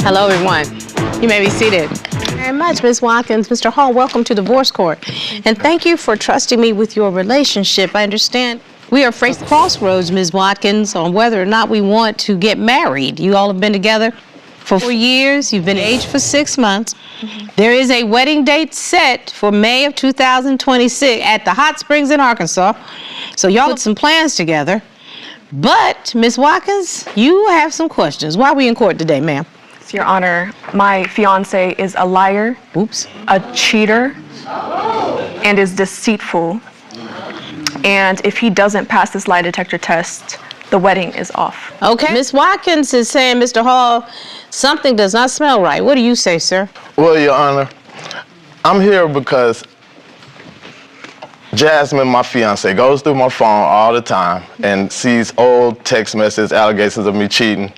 Hello, everyone. You may be seated. Thank you very much, Ms. Watkins. Mr. Hall, welcome to divorce court. And thank you for trusting me with your relationship. I understand we are facing crossroads, Ms. Watkins, on whether or not we want to get married. You all have been together for 4 years. You've been engaged for 6 months. There is a wedding date set for May of 2026 at the Hot Springs in Arkansas. So y'all put some plans together. But, Ms. Watkins, you have some questions. Why are we in court today, ma'am? Your Honor, my fiance is a liar, a cheater, and is deceitful. And if he doesn't pass this lie detector test, the wedding is off. Okay. Ms. Watkins is saying, Mr. Hall, something does not smell right. What do you say, sir? Well, Your Honor, I'm here because Jasmine, my fiance, goes through my phone all the time and sees old text messages, allegations of me cheating.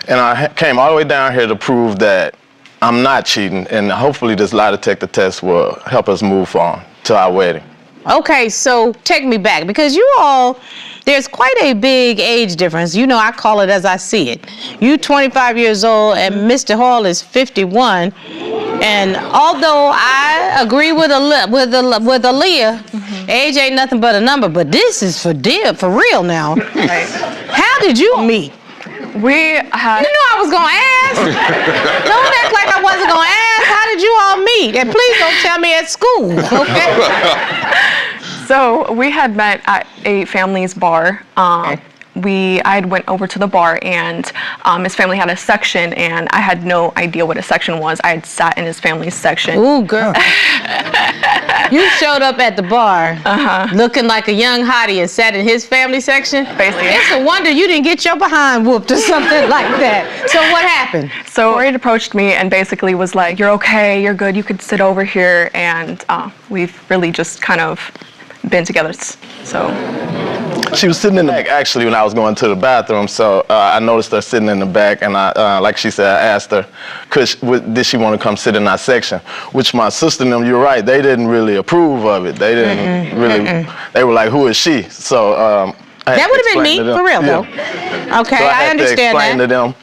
And I came all the way down here to prove that I'm not cheating, and hopefully this lie detector test will help us move on to our wedding. Okay, so take me back, because you all, there's quite a big age difference. You know, I call it as I see it. You 25 years old and Mr. Hall is 51. And although I agree with Aaliyah, age ain't nothing but a number, but this is for real now. Right. How did you meet? We had... You knew I was gonna ask. Don't act like I wasn't gonna ask. How did you all meet? And please don't tell me at school, okay? So we had met at a family's bar. I had went over to the bar, and his family had a section, and I had no idea what a section was. I had sat in his family's section. Ooh, girl. You showed up at the bar looking like a young hottie and sat in his family section? Basically. It's a wonder you didn't get your behind whooped or something like that. So what happened? So Cory approached me and basically was like, "You're okay, you're good, you could sit over here." And we've really just kind of been together, so. She was sitting in the back, actually, when I was going to the bathroom, so I noticed her sitting in the back, and I, like she said, I asked her, did she want to come sit in our section? Which my sister and them, you're right, they didn't really approve of it. They didn't really, they were like, who is she? So that would have been me, for real, though. Okay, so I understand that. I had to explain to them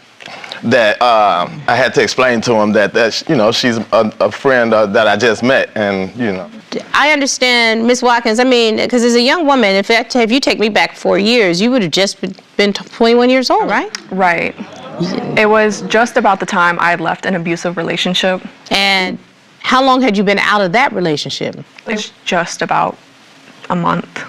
that I had to explain to them that you know, she's a friend that I just met, and you know. I understand, Ms. Watkins. I mean, because as a young woman, if you take me back 4 years, you would have just been 21 years old, right? Right. It was just about the time I had left an abusive relationship. And how long had you been out of that relationship? It's just about a month.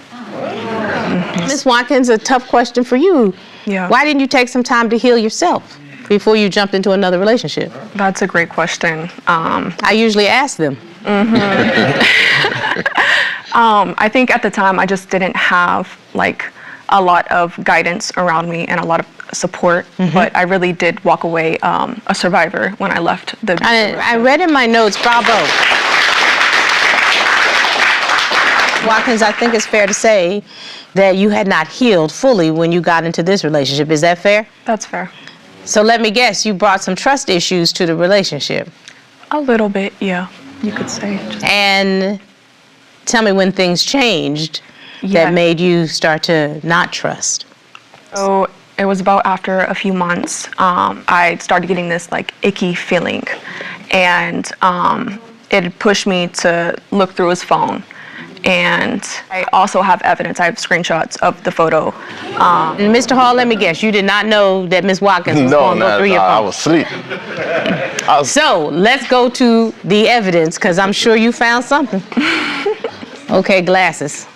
Ms. Watkins, a tough question for you. Yeah. Why didn't you take some time to heal yourself before you jumped into another relationship? That's a great question. I usually ask them. I think at the time I just didn't have like a lot of guidance around me and a lot of support, but I really did walk away a survivor when I left the... I read in my notes, bravo. Watkins, I think it's fair to say that you had not healed fully when you got into this relationship. Is that fair? That's fair. So let me guess, you brought some trust issues to the relationship. A little bit, yeah, you could say. And tell me when things changed that made you start to not trust. So it was about after a few months, I started getting this like icky feeling, and it pushed me to look through his phone. And I also have evidence. I have screenshots of the photo. And Mr. Hall, let me guess, you did not know that Ms. Watkins was going to go through your phone? I was asleep. So let's go to the evidence, because I'm sure you found something. Okay, glasses.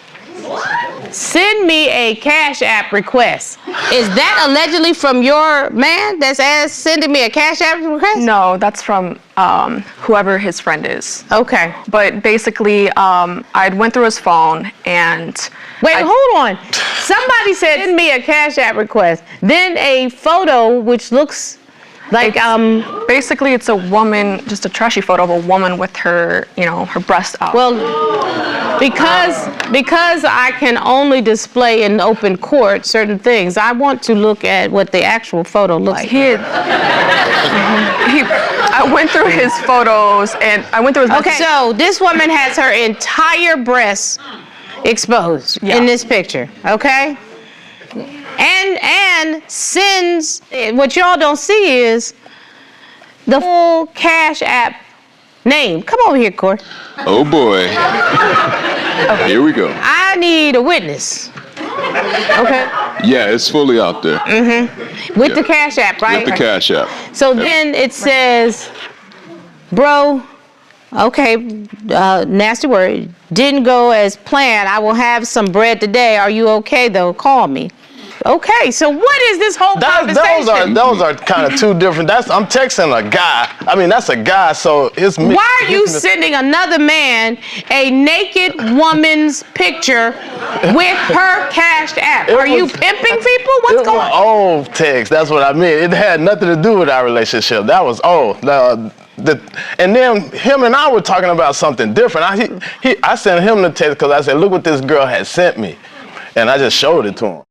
Send me a Cash App request. Is that allegedly from your man that's sending me a Cash App request? No, that's from whoever his friend is. Okay. But basically, I went through his phone and... Wait, hold on. Somebody said, send me a Cash App request. Then a photo which looks like... Basically, it's a woman, just a trashy photo of a woman with her, you know, her breasts out. Well, because I can only display in open court certain things, I want to look at what the actual photo looks like. I went through his photos and I went through his... Okay, so this woman has her entire breasts exposed in this picture, okay? And sends, what y'all don't see is the full Cash App name. Come over here, Cory. Oh boy. Here we go. I need a witness. Okay. Yeah, it's fully out there. With the Cash App, right? With the Cash App. So then it says, bro, okay, nasty word, didn't go as planned. I will have some bread today. Are you okay though? Call me. Okay, so what is this whole conversation? Those are kind of two different. I'm texting a guy. I mean, that's a guy, so it's me. Why are you sending another man a naked woman's picture with her Cash App? Are you pimping people? What's going on? Old text. That's what I mean. It had nothing to do with our relationship. That was old. And then him and I were talking about something different. I sent him the text because I said, look what this girl had sent me. And I just showed it to him.